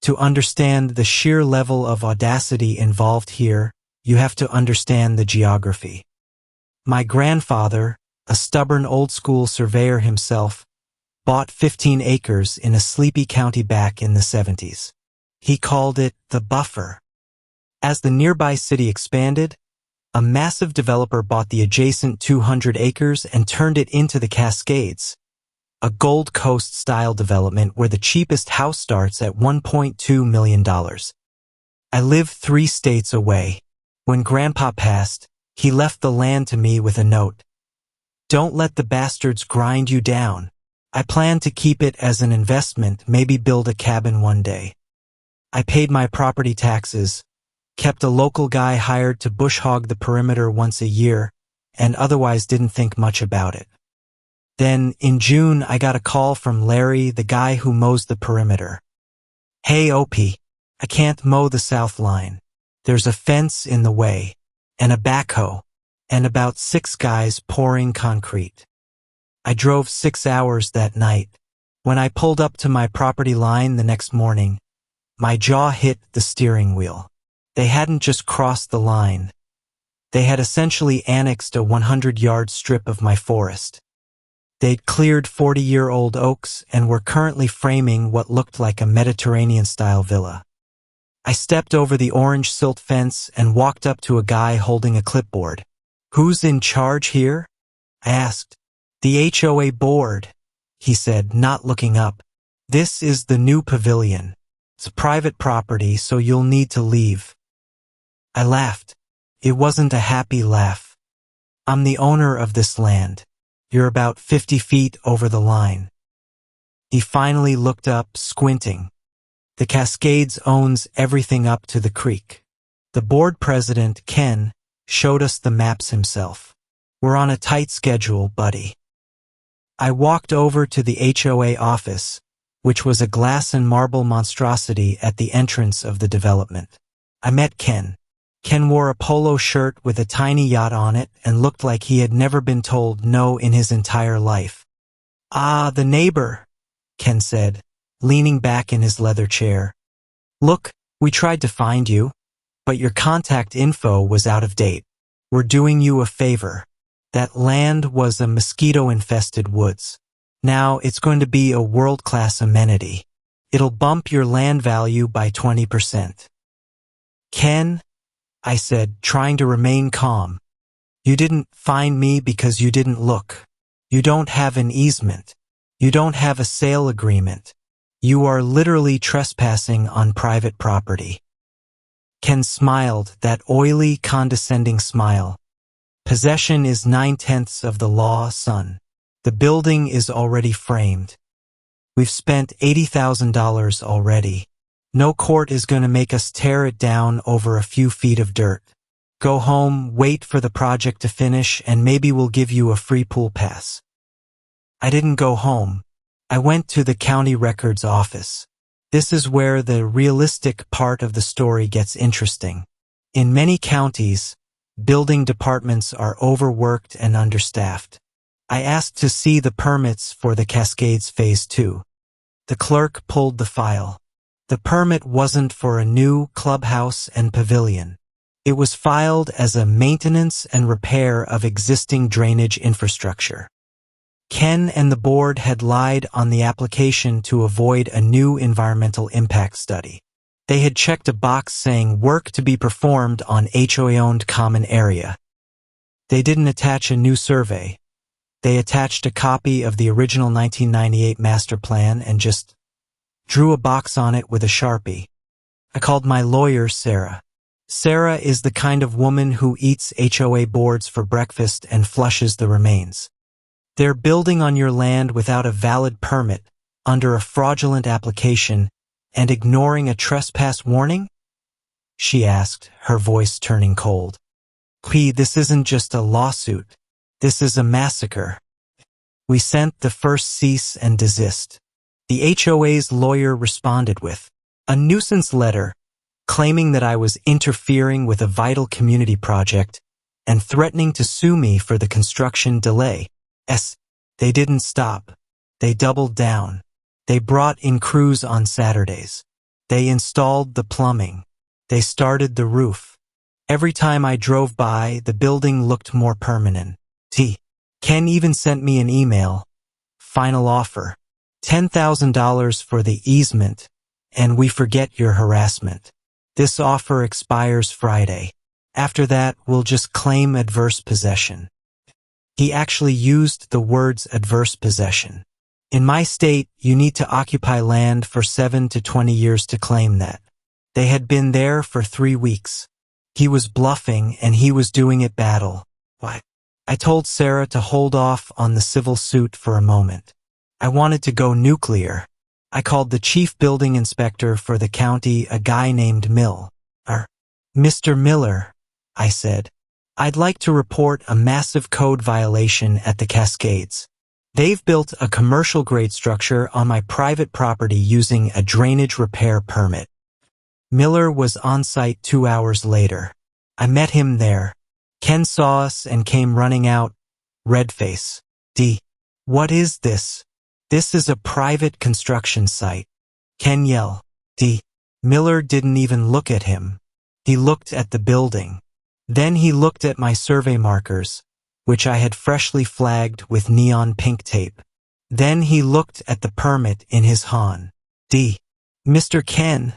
To understand the sheer level of audacity involved here, you have to understand the geography. My grandfather, a stubborn old-school surveyor himself, bought 15 acres in a sleepy county back in the 70s. He called it the buffer. As the nearby city expanded, a massive developer bought the adjacent 200 acres and turned it into the Cascades, a Gold Coast-style development where the cheapest house starts at $1.2 million. I live 3 states away. When Grandpa passed, he left the land to me with a note. Don't let the bastards grind you down. I plan to keep it as an investment, maybe build a cabin one day. I paid my property taxes, kept a local guy hired to bush hog the perimeter once a year, and otherwise didn't think much about it. Then, in June, I got a call from Larry, the guy who mows the perimeter. Hey, OP, I can't mow the south line. There's a fence in the way, and a backhoe, and about 6 guys pouring concrete. I drove 6 hours that night. When I pulled up to my property line the next morning, my jaw hit the steering wheel. They hadn't just crossed the line. They had essentially annexed a 100-yard strip of my forest. They'd cleared 40-year-old oaks and were currently framing what looked like a Mediterranean-style villa. I stepped over the orange silt fence and walked up to a guy holding a clipboard. Who's in charge here? I asked. The HOA board, he said, not looking up. This is the new Pavilion. It's private property, so you'll need to leave. I laughed. It wasn't a happy laugh. I'm the owner of this land. You're about 50 feet over the line. He finally looked up, squinting. The Cascades owns everything up to the creek. The board president, Ken, showed us the maps himself. We're on a tight schedule, buddy. I walked over to the HOA office, which was a glass and marble monstrosity at the entrance of the development. I met Ken. Ken wore a polo shirt with a tiny yacht on it and looked like he had never been told no in his entire life. Ah, the neighbor, Ken said, leaning back in his leather chair. Look, we tried to find you, but your contact info was out of date. We're doing you a favor. That land was a mosquito-infested woods. Now it's going to be a world-class amenity. It'll bump your land value by 20%. Ken, I said, trying to remain calm. You didn't find me because you didn't look. You don't have an easement. You don't have a sale agreement. You are literally trespassing on private property. Ken smiled, that oily, condescending smile. Possession is 9/10 of the law, son. The building is already framed. We've spent $80,000 already. No court is going to make us tear it down over a few feet of dirt. Go home, wait for the project to finish, and maybe we'll give you a free pool pass. I didn't go home. I went to the county records office. This is where the realistic part of the story gets interesting. In many counties, building departments are overworked and understaffed. I asked to see the permits for the Cascades Phase 2. The clerk pulled the file. The permit wasn't for a new clubhouse and pavilion. It was filed as a maintenance and repair of existing drainage infrastructure. Ken and the board had lied on the application to avoid a new environmental impact study. They had checked a box saying work to be performed on HOA-owned common area. They didn't attach a new survey. They attached a copy of the original 1998 master plan and just drew a box on it with a Sharpie. I called my lawyer, Sarah. Sarah is the kind of woman who eats HOA boards for breakfast and flushes the remains. They're building on your land without a valid permit, under a fraudulent application, and ignoring a trespass warning? She asked, her voice turning cold. This isn't just a lawsuit. This is a massacre. We sent the first cease and desist. The HOA's lawyer responded with a nuisance letter claiming that I was interfering with a vital community project and threatening to sue me for the construction delay. They didn't stop. They doubled down. They brought in crews on Saturdays. They installed the plumbing. They started the roof. Every time I drove by, the building looked more permanent. Ken even sent me an email. Final offer. $10,000 for the easement, and we forget your harassment. This offer expires Friday. After that, we'll just claim adverse possession. He actually used the words adverse possession. In my state, you need to occupy land for 7 to 20 years to claim that. They had been there for 3 weeks. He was bluffing and he was doing it battle. Why? I told Sarah to hold off on the civil suit for a moment. I wanted to go nuclear. I called the chief building inspector for the county, a guy named Mr. Miller, I said. I'd like to report a massive code violation at the Cascades. They've built a commercial-grade structure on my private property using a drainage repair permit. Miller was on site 2 hours later. I met him there. Ken saw us and came running out, red face. What is this? This is a private construction site. Ken yelled. Miller didn't even look at him. He looked at the building. Then he looked at my survey markers, which I had freshly flagged with neon pink tape. Then he looked at the permit in his hand. Mr. Ken,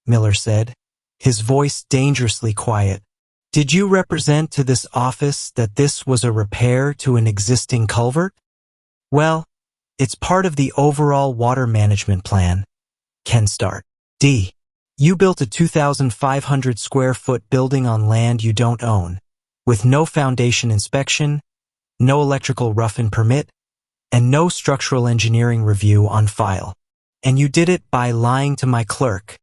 Miller said, his voice dangerously quiet. Did you represent to this office that this was a repair to an existing culvert? Well, it's part of the overall water management plan. Ken start. You built a 2,500 square foot building on land you don't own, with no foundation inspection, no electrical rough-in permit, and no structural engineering review on file. And you did it by lying to my clerk.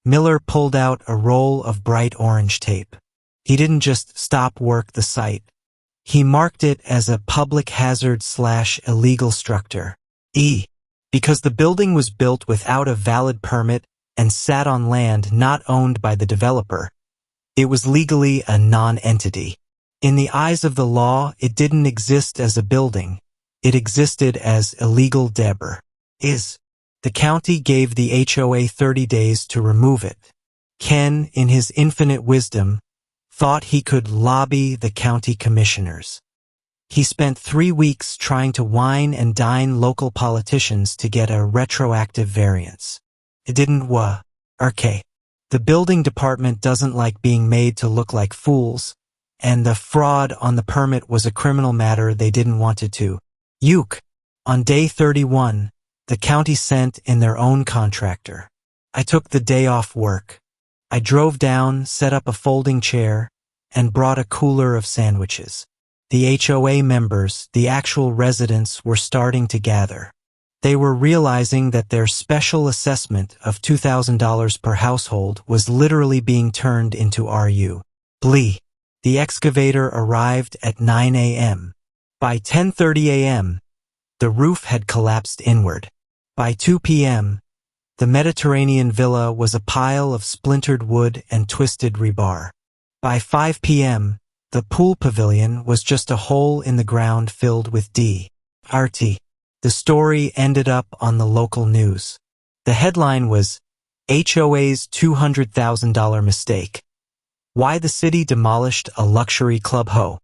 Miller pulled out a roll of bright orange tape. He didn't just stop work the site. He marked it as a public hazard/illegal structure. Because the building was built without a valid permit and sat on land not owned by the developer, it was legally a non-entity. In the eyes of the law, it didn't exist as a building. It existed as illegal debris. The county gave the HOA 30 days to remove it. Ken, in his infinite wisdom, thought he could lobby the county commissioners. He spent 3 weeks trying to wine and dine local politicians to get a retroactive variance. It didn't work. The building department doesn't like being made to look like fools, and the fraud on the permit was a criminal matter they didn't want to. On day 31, the county sent in their own contractor. I took the day off work. I drove down, set up a folding chair, and brought a cooler of sandwiches. The HOA members, the actual residents, were starting to gather. They were realizing that their special assessment of $2,000 per household was literally being turned into RU. The excavator arrived at 9 a.m. By 10:30 a.m., the roof had collapsed inward. By 2 p.m., the Mediterranean villa was a pile of splintered wood and twisted rebar. By 5 p.m., the pool pavilion was just a hole in the ground filled with dirt. The story ended up on the local news. The headline was, HOA's $200,000 mistake. Why the city demolished a luxury club HOA.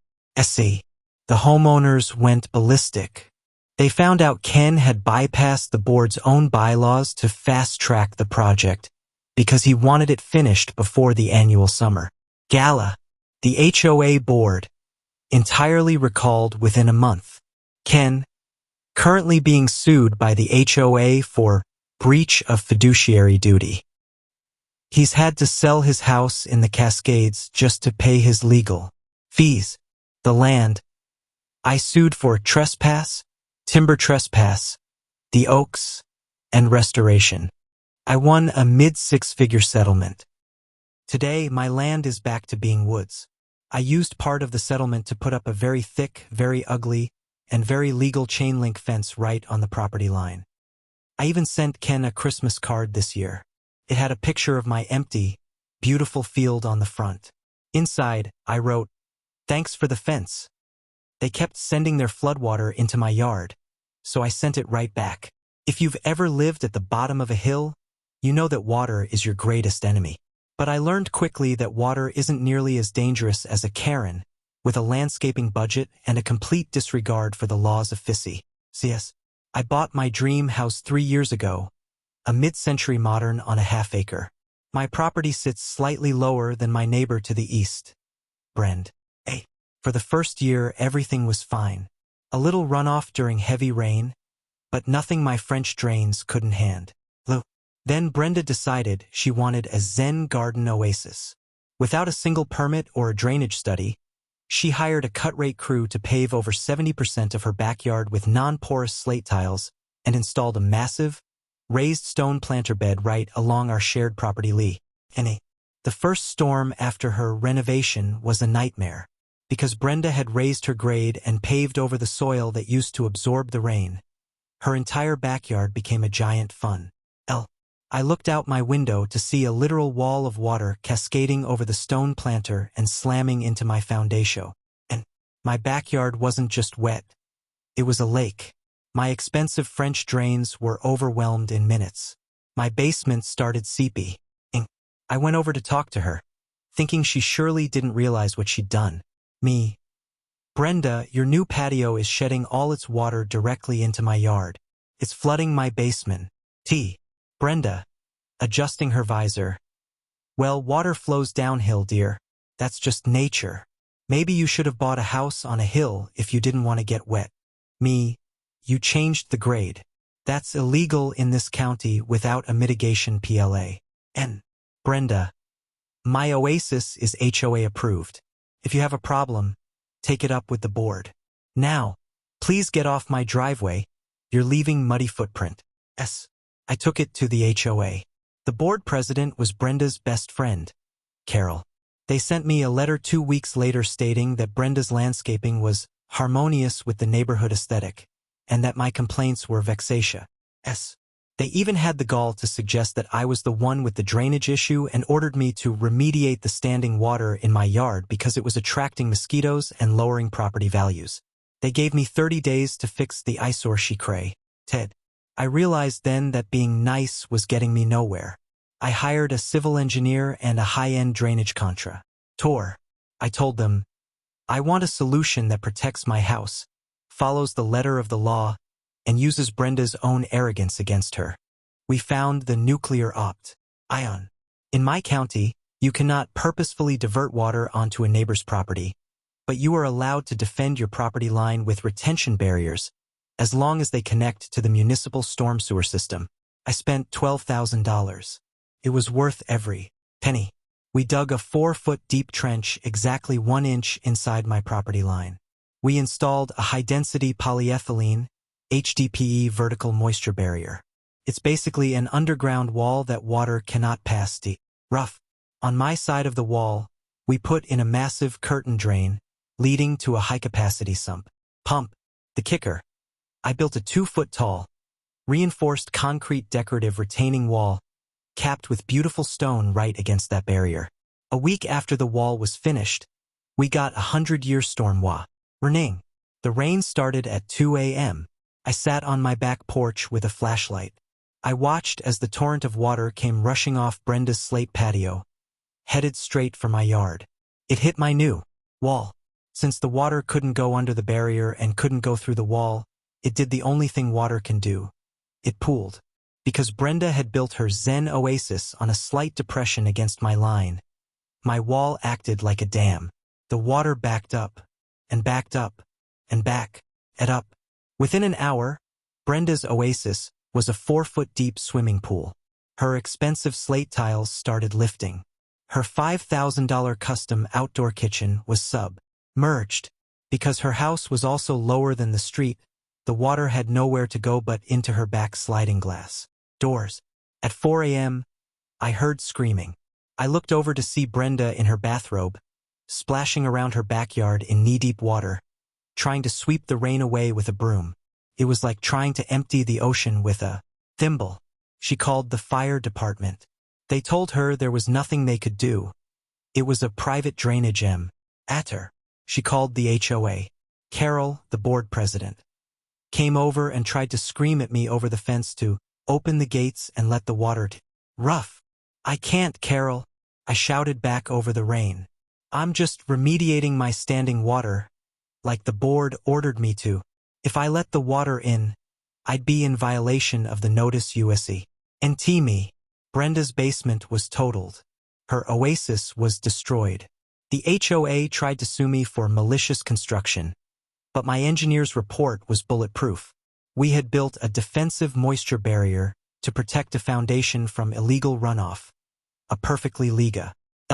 The homeowners went ballistic. They found out Ken had bypassed the board's own bylaws to fast-track the project because he wanted it finished before the annual summer gala. The HOA board entirely recalled within a month. Ken, currently being sued by the HOA for breach of fiduciary duty. He's had to sell his house in the Cascades just to pay his legal fees. The land. I sued for trespass, timber trespass, the oaks, and restoration. I won a mid-six-figure settlement. Today, my land is back to being woods. I used part of the settlement to put up a very thick, very ugly, and very legal chain link fence right on the property line. I even sent Ken a Christmas card this year. It had a picture of my empty, beautiful field on the front. Inside, I wrote, "Thanks for the fence." They kept sending their floodwater into my yard, so I sent it right back. If you've ever lived at the bottom of a hill, You know that water is your greatest enemy. But I learned quickly that water isn't nearly as dangerous as a Karen, with a landscaping budget and a complete disregard for the laws of physics. Yes, I bought my dream house 3 years ago, a mid-century modern on a half-acre. My property sits slightly lower than my neighbor to the east. Brend. A. For the first year, everything was fine. A little runoff during heavy rain, but nothing my French drains couldn't handle. Then Brenda decided she wanted a Zen garden oasis. Without a single permit or a drainage study, she hired a cut-rate crew to pave over 70% of her backyard with non-porous slate tiles and installed a massive, raised stone planter bed right along our shared property lee. The first storm after her renovation was a nightmare, because Brenda had raised her grade and paved over the soil that used to absorb the rain. Her entire backyard became a giant funnel. I looked out my window to see a literal wall of water cascading over the stone planter and slamming into my foundation. And my backyard wasn't just wet. It was a lake. My expensive French drains were overwhelmed in minutes. My basement started seeping. I went over to talk to her, thinking she surely didn't realize what she'd done. Brenda, your new patio is shedding all its water directly into my yard. It's flooding my basement. Brenda, adjusting her visor. Well, water flows downhill, dear. That's just nature. Maybe you should have bought a house on a hill if you didn't want to get wet. You changed the grade. That's illegal in this county without a mitigation PLA. Brenda, my oasis is HOA approved. If you have a problem, take it up with the board. Now, please get off my driveway. You're leaving muddy footprint. I took it to the HOA. The board president was Brenda's best friend, Carol. They sent me a letter 2 weeks later stating that Brenda's landscaping was harmonious with the neighborhood aesthetic, and that my complaints were vexatious. They even had the gall to suggest that I was the one with the drainage issue and ordered me to remediate the standing water in my yard because it was attracting mosquitoes and lowering property values. They gave me 30 days to fix the eyesore she created. I realized then that being nice was getting me nowhere. I hired a civil engineer and a high-end drainage contractor. I told them, I want a solution that protects my house, follows the letter of the law, and uses Brenda's own arrogance against her. We found the nuclear option. In my county, you cannot purposefully divert water onto a neighbor's property, but you are allowed to defend your property line with retention barriers, as long as they connect to the municipal storm sewer system. I spent $12,000. It was worth every penny. We dug a 4-foot deep trench exactly 1 inch inside my property line. We installed a high-density polyethylene, HDPE vertical moisture barrier. It's basically an underground wall that water cannot pass the rough. On my side of the wall, we put in a massive curtain drain, leading to a high-capacity sump pump. The kicker. I built a 2-foot-tall, reinforced concrete decorative retaining wall, capped with beautiful stone right against that barrier. A week after the wall was finished, we got a 100-year storm warning. The rain started at 2 a.m. I sat on my back porch with a flashlight. I watched as the torrent of water came rushing off Brenda's slate patio, headed straight for my yard. It hit my new wall. Since the water couldn't go under the barrier and couldn't go through the wall, it did the only thing water can do. It pooled. Because Brenda had built her Zen oasis on a slight depression against my line, my wall acted like a dam. The water backed up, and backed up, and backed up. Within an hour, Brenda's oasis was a 4-foot-deep swimming pool. Her expensive slate tiles started lifting. Her $5,000 custom outdoor kitchen was submerged. Because her house was also lower than the street, the water had nowhere to go but into her back sliding glass doors. At 4 a.m., I heard screaming. I looked over to see Brenda in her bathrobe, splashing around her backyard in knee-deep water, trying to sweep the rain away with a broom. It was like trying to empty the ocean with a thimble. She called the fire department. They told her there was nothing they could do. It was a private drainage matter. She called the HOA. Carol, the board president, came over and tried to scream at me over the fence to open the gates and let the water Rough. I can't, Carol, I shouted back over the rain. I'm just remediating my standing water, like the board ordered me to. If I let the water in, I'd be in violation of the Notice USC. And me. Brenda's basement was totaled. Her oasis was destroyed. The HOA tried to sue me for malicious construction, but my engineer's report was bulletproof. We had built a defensive moisture barrier to protect a foundation from illegal runoff. A perfectly legal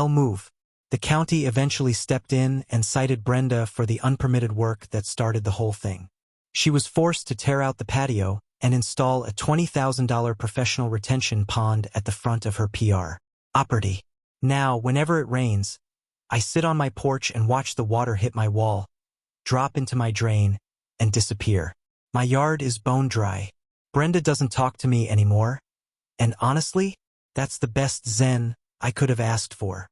move. The county eventually stepped in and cited Brenda for the unpermitted work that started the whole thing. She was forced to tear out the patio and install a $20,000 professional retention pond at the front of her PR property. Now, whenever it rains, I sit on my porch and watch the water hit my wall, drop into my drain, and disappear. My yard is bone dry. Brenda doesn't talk to me anymore, and honestly, that's the best zen I could have asked for.